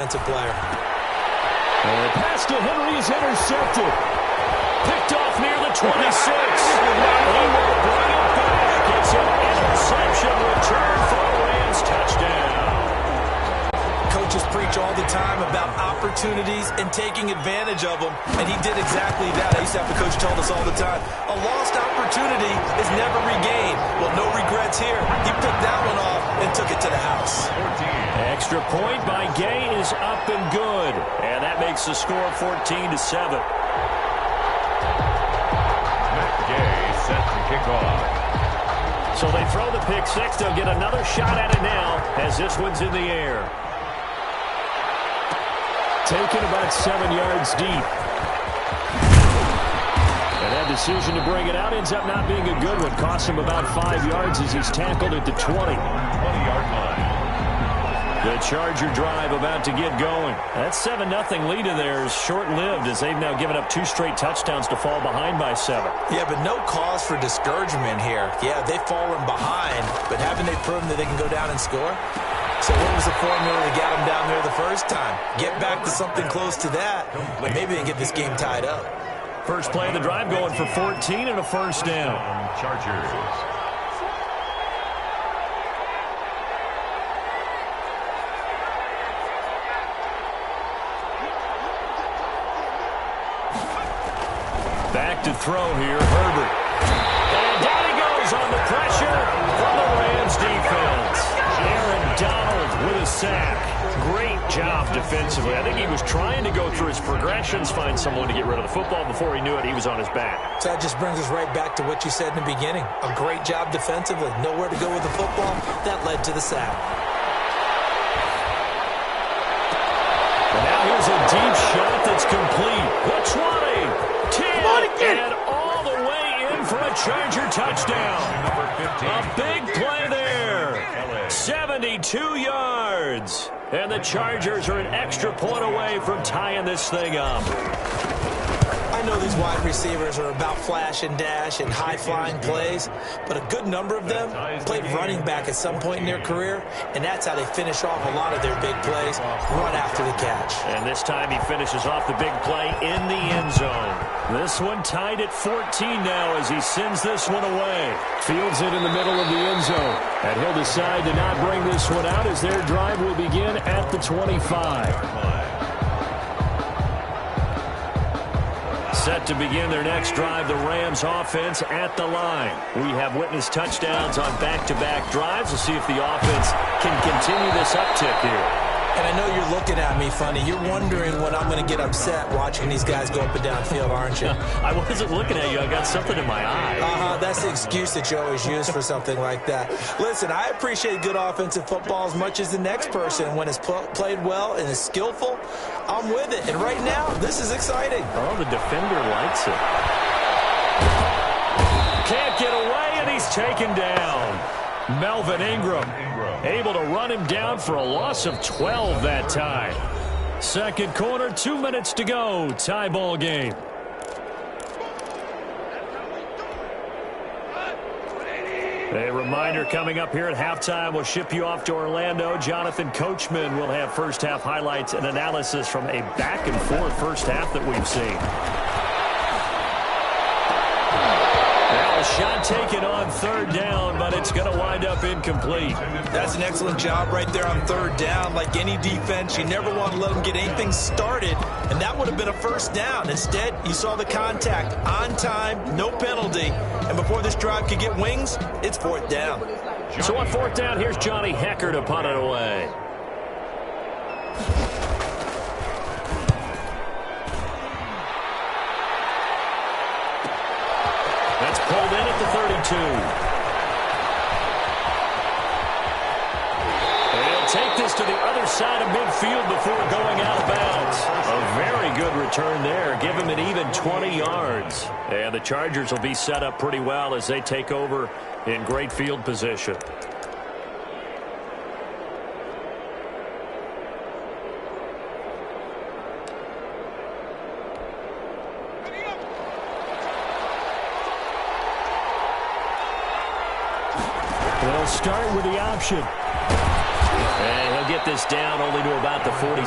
defensive player. And the pass to Henry is intercepted. Picked off near the 26. He will bring it back. It's an interception return for a Rams touchdown. Coaches preach all the time about opportunities and taking advantage of them, and he did exactly that. I used to have a coach tell us all the time, a lost opportunity is never regained. Well, no regrets here. He picked that one off and took it to the house. Extra point by Gay is up and good, and that makes the score 14-7. Gay set to kick off. So they throw the pick six. They'll get another shot at it now as this one's in the air. Taken about 7 yards deep. And that decision to bring it out ends up not being a good one. Costs him about 5 yards as he's tackled at the 20-yard line. The Charger drive about to get going. That 7-0 lead of theirs short-lived as they've now given up 2 straight touchdowns to fall behind by 7. Yeah, but no cause for discouragement here. Yeah, they've fallen behind, but haven't they proven that they can go down and score? So what was the formula that got them down there the first time? Get back to something close to that, and maybe they can get this game tied up. First play of the drive going for 14 and a first down. Chargers. Back to throw here, Herbert. And down he goes on the pressure from the Rams defense. Aaron Donald with a sack. Great job defensively. I think he was trying to go through his progressions, find someone to get rid of the football. Before he knew it, he was on his back. So that just brings us right back to what you said in the beginning. A great job defensively. Nowhere to go with the football. That led to the sack. And now here's a deep shot that's complete. The 20, 10, and all the way in for a Charger touchdown. A big play there. 72 yards. And the Chargers are an extra point away from tying this thing up. I know these wide receivers are about flash and dash and high-flying plays, but a good number of them played running back at some point in their career, and that's how they finish off a lot of their big plays, run after the catch. And this time he finishes off the big play in the end zone. This one tied at 14 now as he sends this one away. Fields it in the middle of the end zone. And he'll decide to not bring this one out as their drive will begin at the 25. Set to begin their next drive, the Rams offense at the line. We have witnessed touchdowns on back-to-back drives. We'll see if the offense can continue this uptick here. And I know you're looking at me funny. You're wondering when I'm going to get upset watching these guys go up and down field, aren't you? I wasn't looking at you. I got something in my eye. That's the excuse that you always use for something like that. Listen, I appreciate good offensive football as much as the next person. When it's played well and is skillful, I'm with it. And right now, this is exciting. Oh, the defender likes it. Can't get away, and he's taken down. Melvin Ingram able to run him down for a loss of 12 that time. Second quarter, 2 minutes to go. Tie ball game. A reminder coming up here at halftime. We'll ship you off to Orlando. Jonathan Coachman will have first half highlights and analysis from a back and forth first half that we've seen. A shot taken on third down, but it's going to wind up incomplete. That's an excellent job right there on third down. Like any defense, you never want to let them get anything started, and that would have been a first down. Instead, you saw the contact on time, no penalty, and before this drive could get wings, it's fourth down. So on fourth down, here's Johnny Hecker to punt it away. That's pulled in at the 32. And he'll take this to the other side of midfield before going out of bounds. A very good return there. Give him an even 20 yards. And the Chargers will be set up pretty well as they take over in great field position. They'll start with the option. And he'll get this down only to about the 46.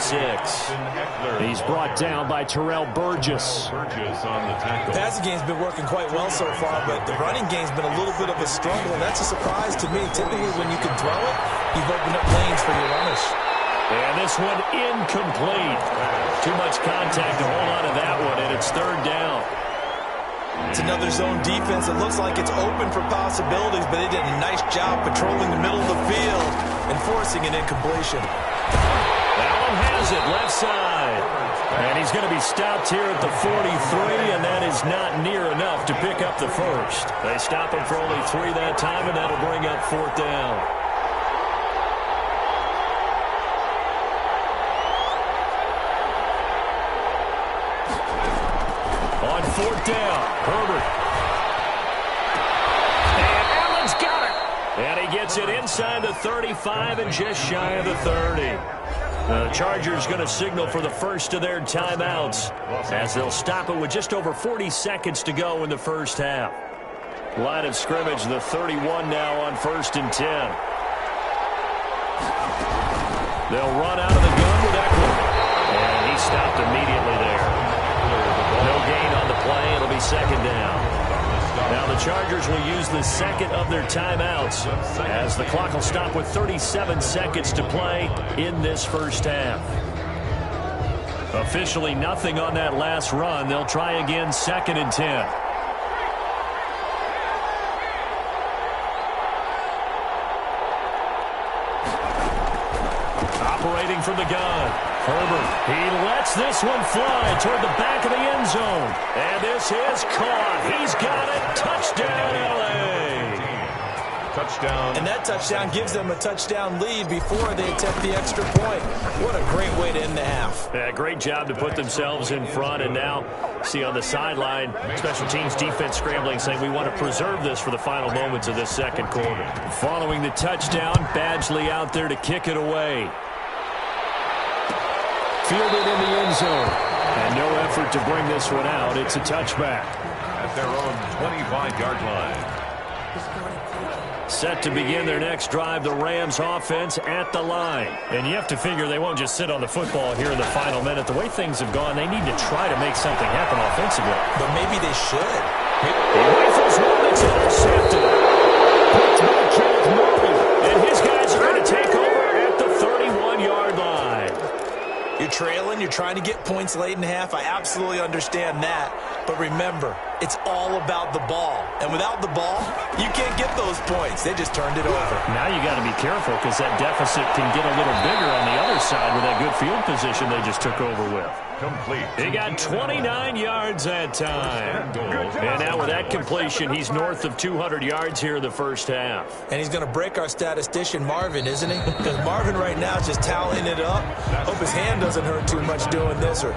He's brought down by Terrell Burgess. The passing game's been working quite well so far, but the running game's been a little bit of a struggle, and that's a surprise to me. Typically, when you can throw it, you've opened up lanes for your runners. And this one incomplete. Too much contact to hold on to that one, and it's third down. It's another zone defense. It looks like it's open for possibilities, but they did a nice job patrolling the middle of the field and forcing an incompletion. Allen has it, left side. And he's going to be stopped here at the 43, and that is not near enough to pick up the first. They stop him for only 3 that time, and that'll bring up fourth down. On fourth down, Herbert. And Allen's got it. And he gets it inside the 35 and just shy of the 30. The Chargers going to signal for the first of their timeouts as they'll stop it with just over 40 seconds to go in the first half. Line of scrimmage, the 31 now on 1st and 10. They'll run out of the gun with Eckler. And he stopped immediately there. No gain on the play. It'll be second down. Now the Chargers will use the second of their timeouts as the clock will stop with 37 seconds to play in this first half. Officially nothing on that last run. They'll try again, 2nd and 10. Operating from the gun. Herbert, he lets this one fly toward the back of the end zone. And this is caught. He's got it. Touchdown, L.A. Touchdown. And that touchdown gives them a touchdown lead before they attempt the extra point. What a great way to end the half. Yeah, great job to put themselves in front. And now, see on the sideline, special teams defense scrambling, saying we want to preserve this for the final moments of this second quarter. Following the touchdown, Badgley out there to kick it away. Fielded in the end zone. And no effort to bring this one out. It's a touchback. At their own 25-yard line. Set to begin their next drive, the Rams offense at the line. And you have to figure they won't just sit on the football here in the final minute. The way things have gone, they need to try to make something happen offensively. But maybe they should. He rifles one that's intercepted. Picked by Kenneth Murray. And his guys are going to take over at the 31-yard line. You're trailing. You're trying to get points late in the half. I absolutely understand that. But remember, it's all about the ball. And without the ball, you can't get those points. They just turned it over. Now you got to be careful because that deficit can get a little bigger on the other side with that good field position they just took over with. Complete. He got 29 yards that time. And now with that completion, he's north of 200 yards here in the first half. And he's going to break our statistician, Marvin, isn't he? Because Marvin right now is just tallying it up. Hope his hand doesn't hurt too much doing this or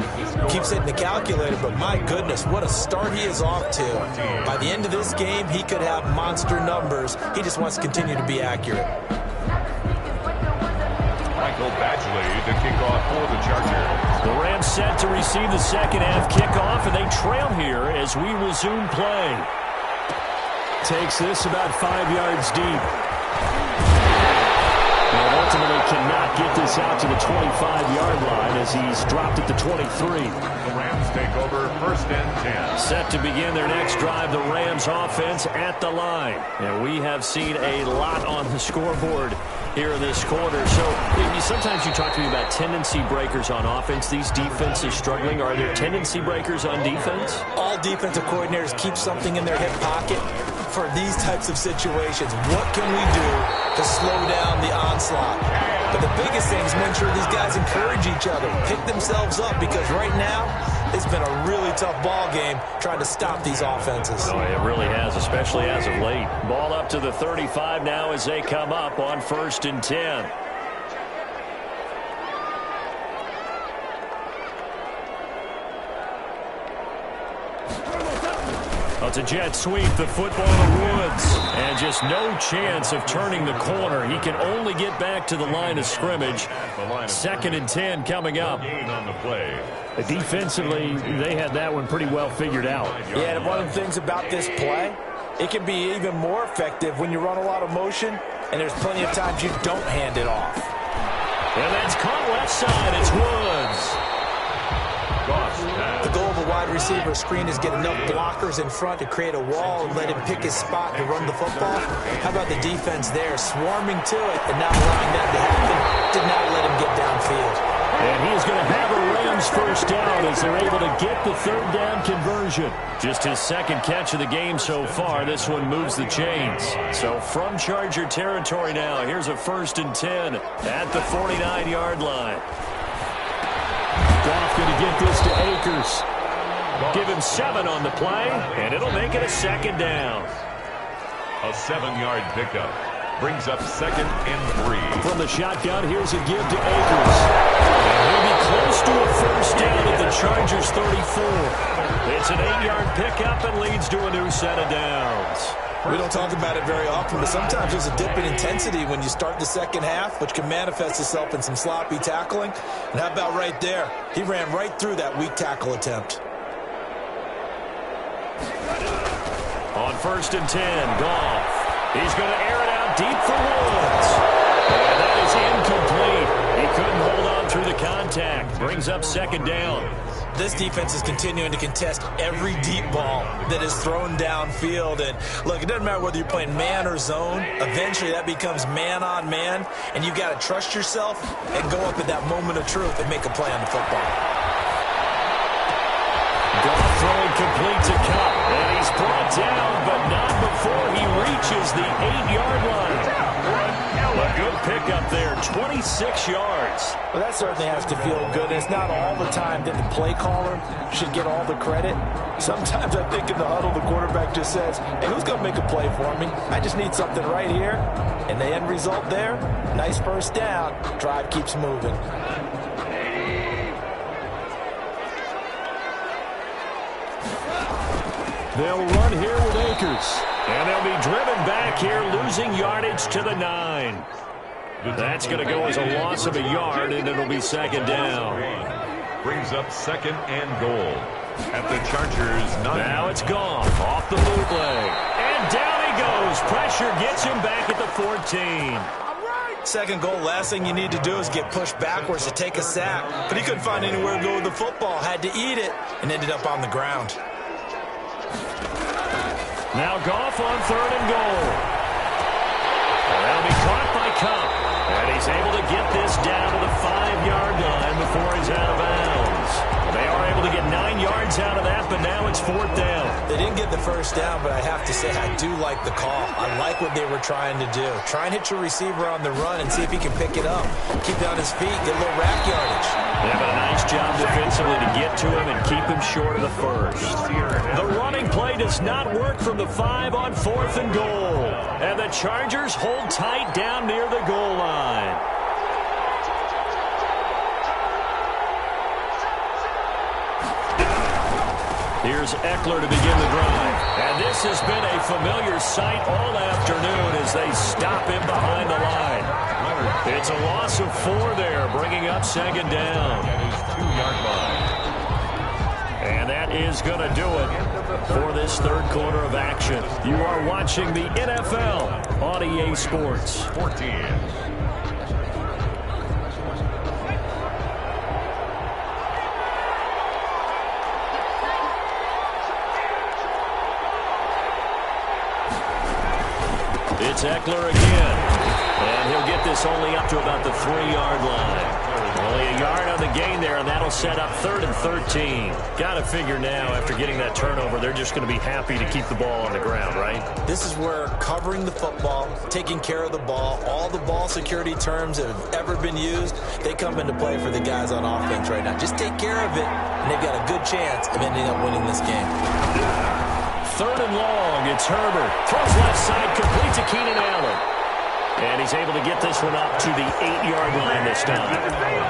keeps hitting the calculator. But my goodness, what a start he is off to. By the end of this game, he could have monster numbers. He just wants to continue to be accurate. Michael Badgley to kick off for the Chargers. The Rams set to receive the second half kickoff, and they trail here as we resume play. Takes this about 5 yards deep. And ultimately cannot get this out to the 25-yard line as he's dropped at the 23. The Rams take over 1st and 10. Set to begin their next drive, the Rams offense at the line. And we have seen a lot on the scoreboard here in this quarter. So sometimes you talk to me about tendency breakers on offense. These defenses struggling. Are there tendency breakers on defense? All defensive coordinators keep something in their hip pocket for these types of situations. What can we do to slow down the onslaught? But the biggest thing is make sure these guys encourage each other, pick themselves up, because right now it's been a really tough ball game trying to stop these offenses. Oh, it really has, especially as of late. Ball up to the 35 now as they come up on 1st and 10. It's a jet sweep, the football to Woods. And just no chance of turning the corner. He can only get back to the line of scrimmage. 2nd and 10 coming up. Defensively, they had that one pretty well figured out. Yeah, and one of the things about this play, it can be even more effective when you run a lot of motion, and there's plenty of times you don't hand it off. And that's caught left side. It's Woods. The goal of a wide receiver screen is get enough blockers in front to create a wall and let him pick his spot to run the football. How about the defense there, swarming to it and not allowing that to happen? Did not let him get downfield. And he's going to have a Rams first down as they're able to get the third down conversion. Just his second catch of the game so far. This one moves the chains. So from Charger territory now, here's a 1st and 10 at the 49-yard line. Goff going to get this to Akers. Give him 7 on the play, and it'll make it a 2nd down. A 7-yard pickup brings up 2nd and 3. From the shotgun, here's a give to Akers. And he'll be close to a first down at the Chargers' 34. It's an 8-yard pickup and leads to a new set of downs. We don't talk about it very often, but sometimes there's a dip in intensity when you start the second half, which can manifest itself in some sloppy tackling. And how about right there? He ran right through that weak tackle attempt. On 1st and 10, Goff. He's going to air it out deep for Woods. And that is incomplete. He couldn't hold on through the contact. Brings up 2nd down. This defense is continuing to contest every deep ball that is thrown downfield. And look, it doesn't matter whether you're playing man or zone. Eventually that becomes man on man. And you've got to trust yourself and go up at that moment of truth and make a play on the football. Goff throwing complete to Cup. And he's brought down, but not before he reaches the 8-yard line. A good pickup there, 26 yards. Well, that certainly has to feel good. It's not all the time that the play caller should get all the credit. Sometimes I think in the huddle, the quarterback just says, hey, who's going to make a play for me? I just need something right here. And the end result there, nice first down. Drive keeps moving. They'll run here with Akers. And they'll be driven back here, losing yardage to the 9. That's going to go as a loss of a yard, and it'll be 2nd down. Brings up 2nd and goal at the Chargers' 9. Now it's Goff off the bootleg. And down he goes. Pressure gets him back at the 14. Second goal, last thing you need to do is get pushed backwards to take a sack. But he couldn't find anywhere to go with the football. Had to eat it and ended up on the ground. Now Goff on 3rd and goal. And that'll be caught by Cup. And he's able to get this down to the 5-yard line before he's out of bounds. They are able to get 9 yards out of that, but now it's 4th down. They didn't get the first down, but I have to say I do like the call. I like what they were trying to do. Try and hit your receiver on the run and see if he can pick it up. Keep it on his feet, get a little rack yardage. Yeah, but a nice job defensively to get to him and keep him short of the first. The running play does not work from the 5 on 4th and goal. And the Chargers hold tight down near the goal line. Here's Eckler to begin the drive. And this has been a familiar sight all afternoon as they stop him behind the line. It's a loss of 4 there, bringing up 2nd down. And that is going to do it for this 3rd quarter of action. You are watching the NFL on EA Sports. 14. It's Eckler again. And he'll get this only up to about the 3-yard line. Only a yard on the gain there, and that'll set up 3rd and 13. Got to figure now, after getting that turnover, they're just going to be happy to keep the ball on the ground, right? This is where covering the football, taking care of the ball, all the ball security terms that have ever been used, they come into play for the guys on offense right now. Just take care of it, and they've got a good chance of ending up winning this game. 3rd and long, it's Herbert. Throws left side, complete to Keenan Allen. And he's able to get this one up to the 8-yard line this time.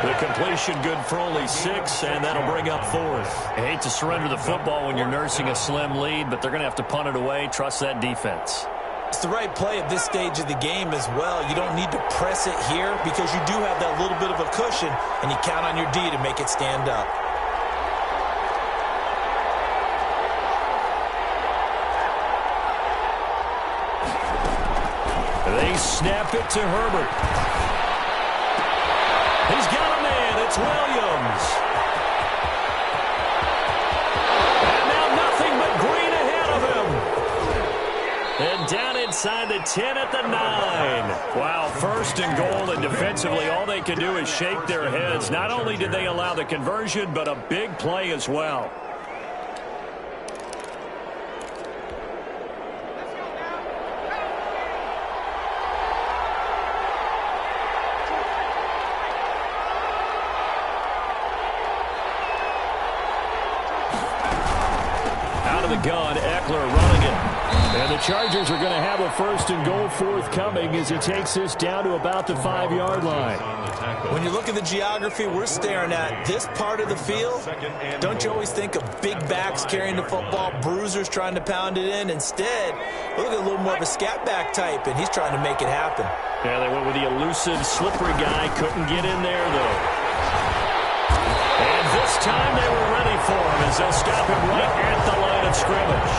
The completion good for only 6, and that'll bring up 4th. I hate to surrender the football when you're nursing a slim lead, but they're going to have to punt it away. Trust that defense. It's the right play at this stage of the game as well. You don't need to press it here because you do have that little bit of a cushion, and you count on your D to make it stand up. They snap it to Herbert. He's got a man. It's Williams. And now nothing but green ahead of him. And down inside the 10 at the 9. Wow, first and goal, and defensively all they can do is shake their heads. Not only did they allow the conversion, but a big play as well. The gun, Eckler running it. And the Chargers are going to have a first and goal forthcoming as he takes this down to about the 5-yard line. When you look at the geography we're staring at, this part of the field, don't you always think of big backs carrying the football, bruisers trying to pound it in? Instead, look at a little more of a scat back type, and he's trying to make it happen. Yeah, they went with the elusive, slippery guy. Couldn't get in there, though. And this time they were ready for him as they'll stop him right at the line of scrimmage.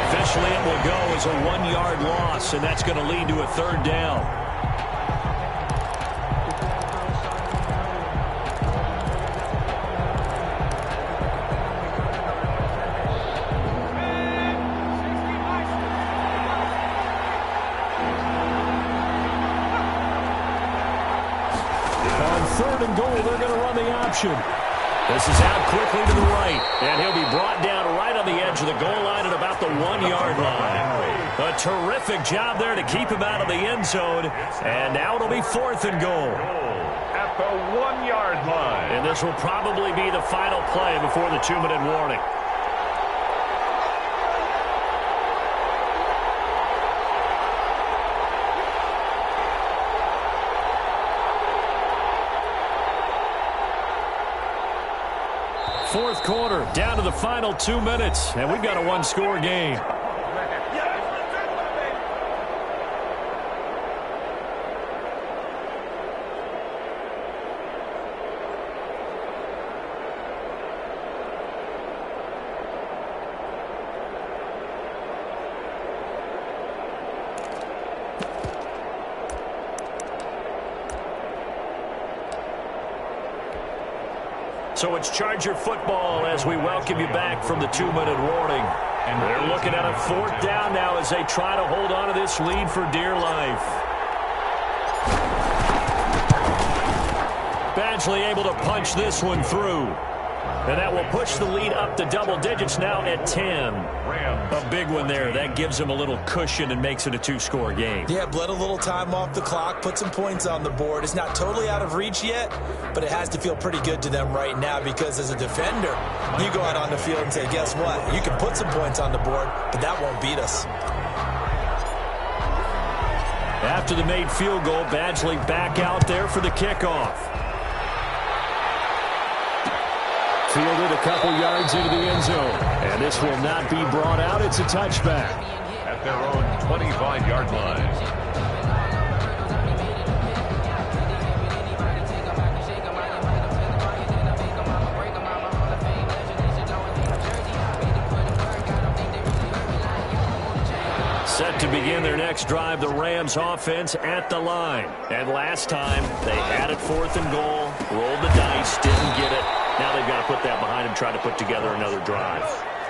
Officially, it will go as a 1-yard loss, and that's going to lead to a third down. On third and goal, they're going to run the option. This is out quickly to the right, and he'll be brought down right on the edge of the goal line at about the 1-yard line. A terrific job there to keep him out of the end zone, and now it'll be fourth and goal. At the 1-yard line. And this will probably be the final play before the 2-minute warning. Fourth quarter, down to the final 2 minutes, and we've got a one-score game. So it's Charger football as we welcome you back from the 2-minute warning. And they're looking at a fourth down now as they try to hold on to this lead for dear life. Badgley able to punch this one through. And that will push the lead up to double digits now at 10. A big one there. That gives them a little cushion and makes it a 2-score game. Yeah, bled a little time off the clock, put some points on the board. It's not totally out of reach yet, but it has to feel pretty good to them right now because as a defender, you go out on the field and say, guess what? You can put some points on the board, but that won't beat us. After the made field goal, Badgley back out there for the kickoff. Fielded a couple yards into the end zone. And this will not be brought out. It's a touchback. At their own 25-yard line. Set to begin their next drive, the Rams offense at the line. And last time, they had it fourth and goal, rolled the dice, didn't get it. Now they've got to put that behind them, try to put together another drive.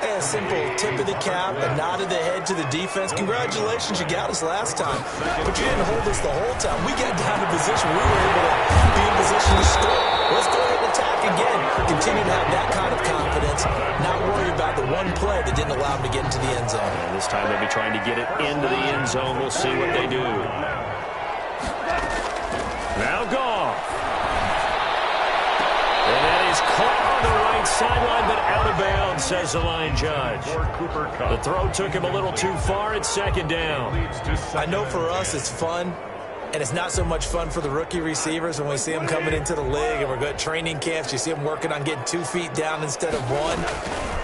A simple tip of the cap, a nod of the head to the defense. Congratulations, you got us last time, but you didn't hold us the whole time. We got down to position. We were able to be in position to score. Let's go ahead and attack again. Continue to have that kind of confidence, not worry about the one play that didn't allow them to get into the end zone. And this time they'll be trying to get it into the end zone. We'll see what they do. Now Goff. And that is caught on the right sideline, but out of bounds, says the line judge. The throw took him a little too far. It's second down. I know for us it's fun, and it's not so much fun for the rookie receivers when we see them coming into the league and we're good training camps. You see them working on getting 2 feet down instead of 1.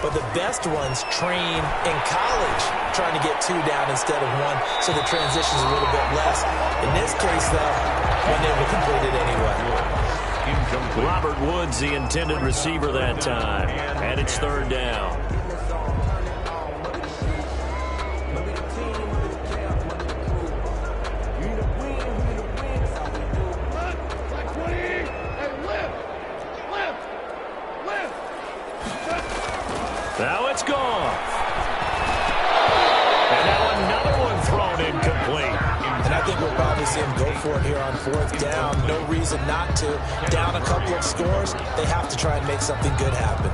But the best ones train in college trying to get 2 down instead of 1, so the transition's a little bit less. In this case, though, when they were completed anyway. Incomplete. Robert Woods, the intended receiver that time. And it's third down. Now it's gone. And now another one thrown incomplete. And I think we'll probably see him go for it here on fourth down. No reason not to. Down a couple of scores, they have to try and make something good happen.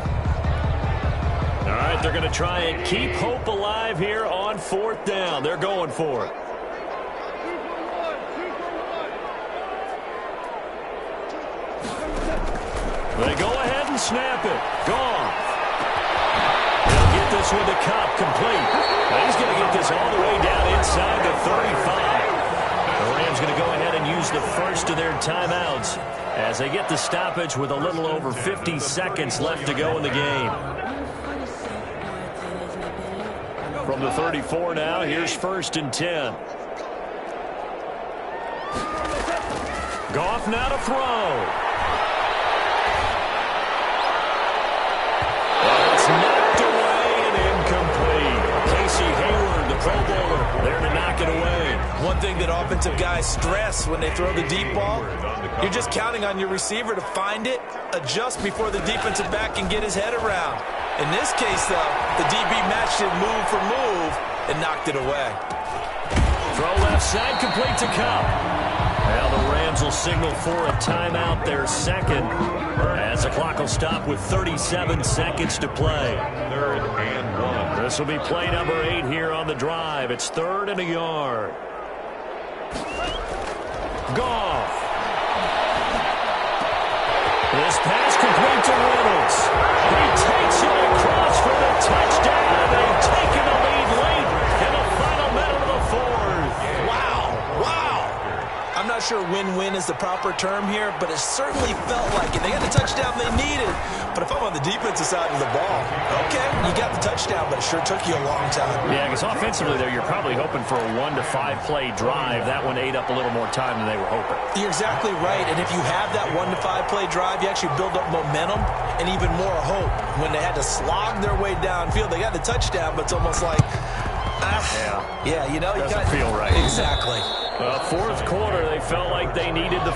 All right, they're going to try and keep hope alive here on fourth down. They're going for it. They go ahead and snap it. Gone. He'll get this one to Cobb, complete. Now he's going to get this all the way down inside the 35. The Rams going to go ahead and use the first of their timeouts as they get the stoppage with a little over 50 seconds left to go in the game. From the 34 now, here's 1st and 10. Goff now to throw. It's knocked away and incomplete. Casey Hayward, the Pro Bowler, there to knock it away. One thing that offensive guys stress when they throw the deep ball, you're just counting on your receiver to find it, adjust before the defensive back can get his head around. In this case, though, the DB matched it move for move and knocked it away. Throw left side, complete to Cobb. Now the Rams will signal for a timeout, their second, as the clock will stop with 37 seconds to play. 3rd and 1. This will be play number 8 here on the drive. It's 3rd and a yard. Goff. This pass complete to Reynolds. He takes it across for the touchdown. They've taken the lead late in the final minute of the 4th. Wow. I'm not sure win-win is the proper term here, but it certainly felt like it. They got the touchdown they needed. But if I'm on the defensive side of the ball, okay, you got the touchdown, but it sure took you a long time. Yeah, because offensively there, you're probably hoping for a 1 to 5 play drive. That one ate up a little more time than they were hoping. You're exactly right, and if you have that 1 to 5 play drive, you actually build up momentum and even more hope. When they had to slog their way downfield, they got the touchdown, but it's almost like, yeah, you know, doesn't feel right. Exactly. Well, 4th quarter, they felt like they needed the